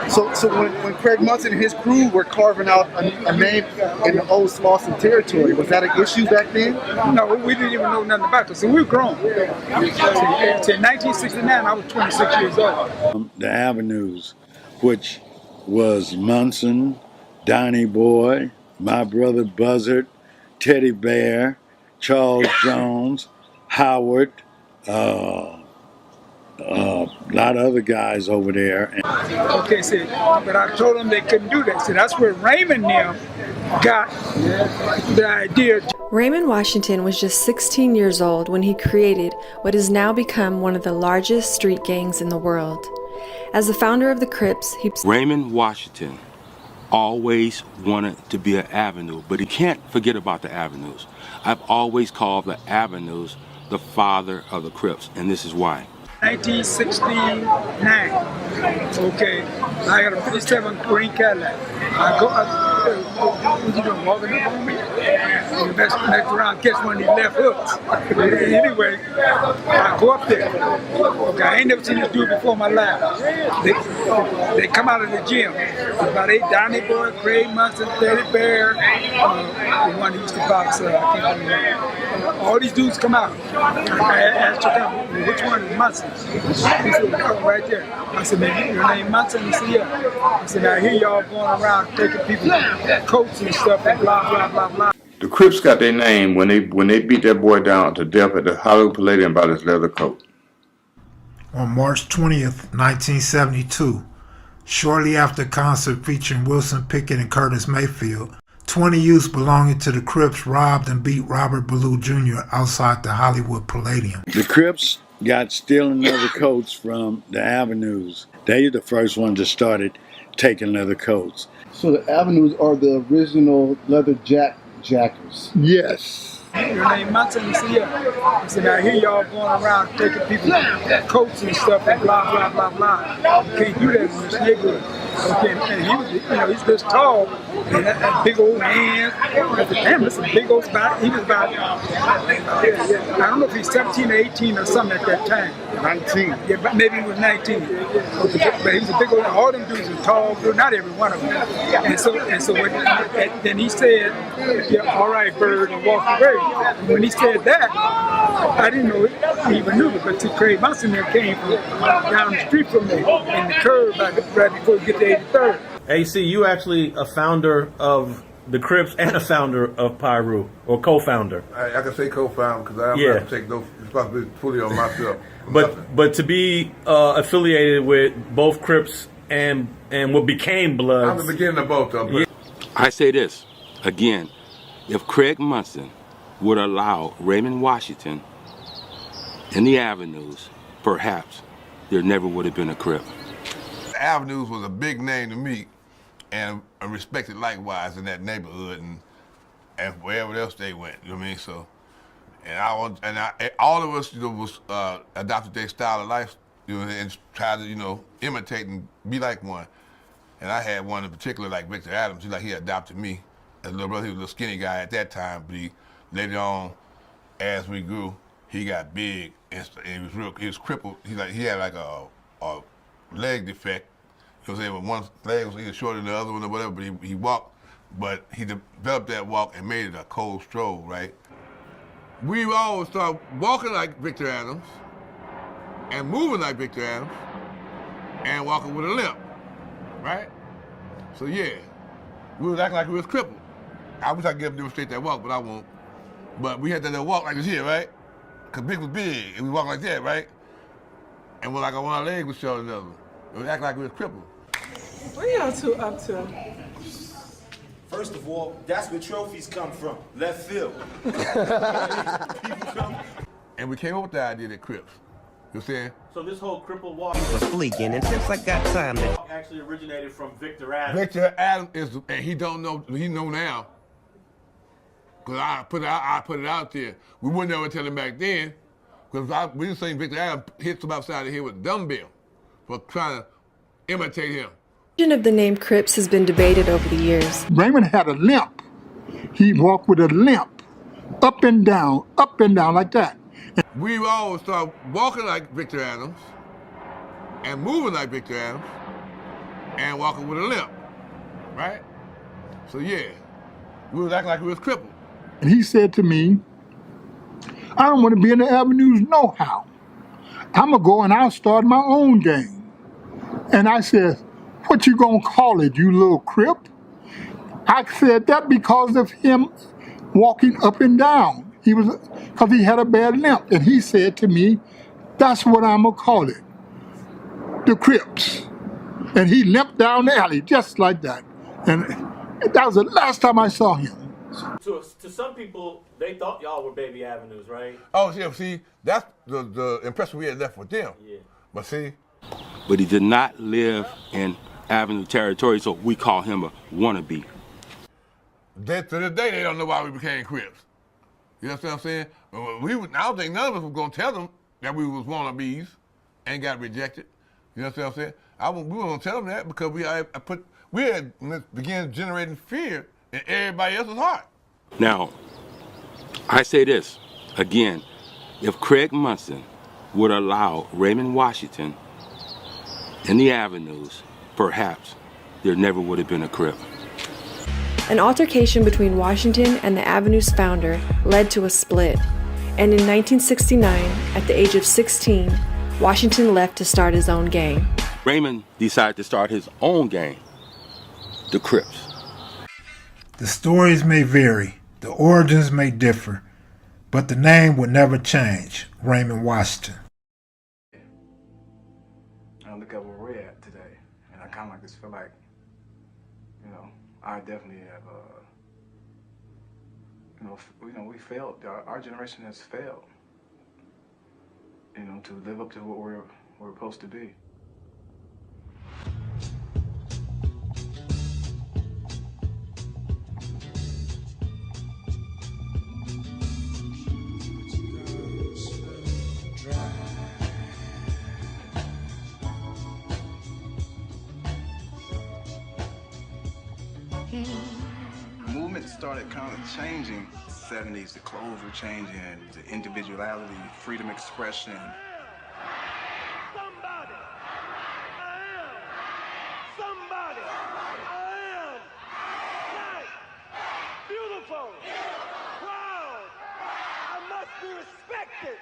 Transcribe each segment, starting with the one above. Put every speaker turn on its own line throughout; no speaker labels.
So when Craig Munson and his crew were carving out a name in the old Slauson territory, was that an issue back then?
No, we didn't even know nothing about this. So we were grown. So in 1969, I was 26 years old.
The Avenues, which was Munson, Donnie Boy, my brother Buzzard, Teddy Bear, Charles Jones, Howard, a lot of other guys over there.
Okay, see, but I told them they couldn't do that. So that's where Raymond now got the idea.
Raymond Washington was just 16 years old when he created what has now become one of the largest street gangs in the world. As the founder of the Crips,
Raymond Washington always wanted to be an avenue, but he can't forget about the avenues. I've always called the avenues the father of the Crips, and this is why.
1969. Okay, I got a 57 green Cadillac. What you doing, walking up on me? Next round, catch one of these left hooks. Anyway, I go up there. Okay, I ain't never seen this dude before in my life. They come out of the gym. There's about 8, Donnie Boy, Craig Munson, Teddy Bear, the one who used to box, I can't remember. All these dudes come out. I asked them, which one is Munson? He said, oh, right there. I said, man, your name Munson? He said, yeah. I said, I hear y'all going around taking people's coats and stuff and blah, blah, blah, blah.
The Crips got their name when they beat that boy down to death at the Hollywood Palladium about his leather coat.
On March 20th, 1972, shortly after a concert featuring Wilson Pickett and Curtis Mayfield, 20 youths belonging to the Crips robbed and beat Robert Ballou Jr. outside the Hollywood Palladium.
The Crips got stealing leather coats from the Avenues. They were the first ones that started taking leather coats.
So the Avenues are the original leather jackers.
Yes.
Your name Munson? He said, yeah. I said, I hear y'all going around taking people's coats and stuff and blah, blah, blah, blah. You can't do that in this neighborhood. Okay, and he was, he's this tall, and that big old hands. Damn, that's a big old spot. He was about, I don't know if he's 17 or 18 or something at that time.
19.
Yeah, but maybe he was 19. Okay, but he was a big old, all them dudes were tall, not every one of them. And so then he said, yeah, all right, Bird, and walked away. And when he said that, I didn't know he even knew it, but see, Craig Munson there came from down the street from me, in the curve right before you get to 83rd.
AC, you actually a founder of the Crips and a founder of Pyru, or co-founder.
I can say co-founder because I don't have to take no responsibility fully on myself.
But to be affiliated with both Crips and what became Bloods.
I'm the beginning of both of them.
Yeah. I say this, again, if Craig Munson would allow Raymond Washington in the Avenues, perhaps there never would have been a Crip.
The Avenues was a big name to me and respected likewise in that neighborhood and wherever else they went, you know what I mean? So, all of us, was adopted their style of life, and tried to, imitate and be like one. And I had one in particular, like Victor Adams. He adopted me as a little brother. He was a little skinny guy at that time, but later on, as we grew, he got big and he was crippled. He had like a leg defect. You know what I'm saying? One leg was either shorter than the other one or whatever, but he walked, but he developed that walk and made it a cold stroll, right? We always started walking like Victor Adams and moving like Victor Adams and walking with a limp, right? So yeah, we was acting like we was crippled. I wish I could get him to demonstrate that walk, but I won't. But we had that little walk like this here, right? Because Big was big, and we walked like that, right? And one of our legs was shorter than the other. It was acting like we was crippled.
What are y'all two up to?
First of all, that's where trophies come from, left field. People come.
And we came up with the idea that Crips. You know what I'm saying?
So this whole crippled walk
was fleeking, and since I got time,
actually originated from Victor Adams.
Victor Adams and he know now. Because I put it out there. We wouldn't ever tell him back then, because we didn't say Victor Adams hit somebody upside the head with a dumbbell for trying to imitate him.
The origin of the name Crips has been debated over the years.
Raymond had a limp. He walked with a limp, up and down like that.
We always started walking like Victor Adams and moving like Victor Adams and walking with a limp, right? So yeah, we was acting like we was crippled.
And he said to me, I don't want to be in the avenues no how. I'm going to go and I'll start my own gang. And I said, what you going to call it, you little Crip? I said that because of him walking up and down. Because he had a bad limp. And he said to me, that's what I'm going to call it, the Crips. And he limped down the alley just like that. And that was the last time I saw him.
To some people, they thought y'all were Baby Avenues, right?
Oh, yeah, see, that's the impression we had left with them.
Yeah.
But see.
But he did not live in Avenue territory, so we call him a wannabe.
To this day, they don't know why we became Crips. You know what I'm saying? But I don't think none of us were going to tell them that we was wannabes and got rejected. You know what I'm saying? We weren't going to tell them that because we had began generating fear in everybody else's heart.
Now, I say this again, if Craig Munson would allow Raymond Washington in the avenues, perhaps there never would have been a Crip.
An altercation between Washington and the Avenue's founder led to a split, and in 1969, at the age of 16, Washington left to start his own gang.
Raymond decided to start his own gang, the Crips.
The stories may vary, the origins may differ, but the name would never change. Raymond Washington.
I look at where we're at today, and I kind of like just feel like, I definitely have, we failed. Our generation has failed, to live up to what we're supposed to be. The movement started kind of changing in the 70s. The clothes were changing, the individuality, freedom of expression.
Somebody. I am. Nice. Beautiful. Proud. I must be respected.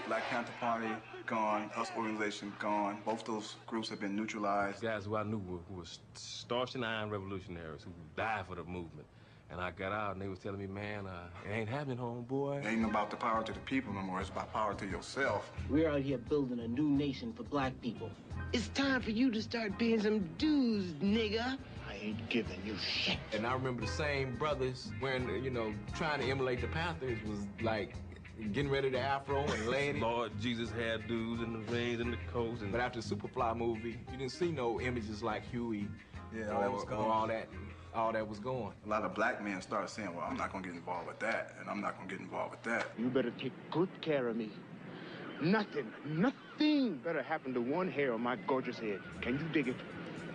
The Black Panther Party gone, US organization gone. Both those groups have been neutralized.
Guys who I knew who were starched and iron revolutionaries who died for the movement. And I got out and they was telling me, man, it ain't happening, homeboy.
It ain't about the power to the people no more, it's about power to yourself.
We're out here building a new nation for black people. It's time for you to start paying some dues, nigga. I ain't giving you shit.
And I remember the same brothers wearing, trying to emulate the Panthers was like getting rid of the afro and laying it.
Lord Jesus had dudes in the veins and the coats.
But after the Superfly movie, you didn't see no images like Huey.
Yeah, all that was gone.
All that was going.
A lot of black men started saying, well, I'm not gonna get involved with that, and I'm not gonna get involved with that.
You better take good care of me. Nothing better happen to one hair on my gorgeous head. Can you dig it?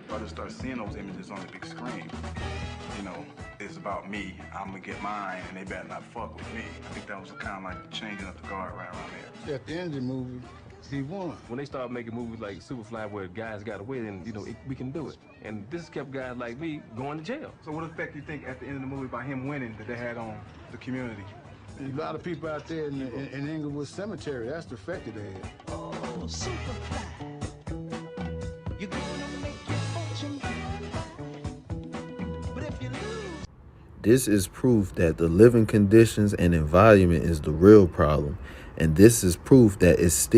Brothers start seeing those images on the big screen. It's about me. I'm gonna get mine, and they better not fuck with me. I think that was kind of like changing up the guard right around there.
At the end of the movie, he won.
When they started making movies like Superfly where guys got away, then, we can do it. And this kept guys like me going to jail.
So what effect do you think at the end of the movie by him winning that they had on the community?
A lot of people out there in Inglewood Cemetery, that's the effect that they had.
Oh, Superfly. You're gonna make your fortune. But if you lose...
This is proof that the living conditions and environment is the real problem. And this is proof that it's still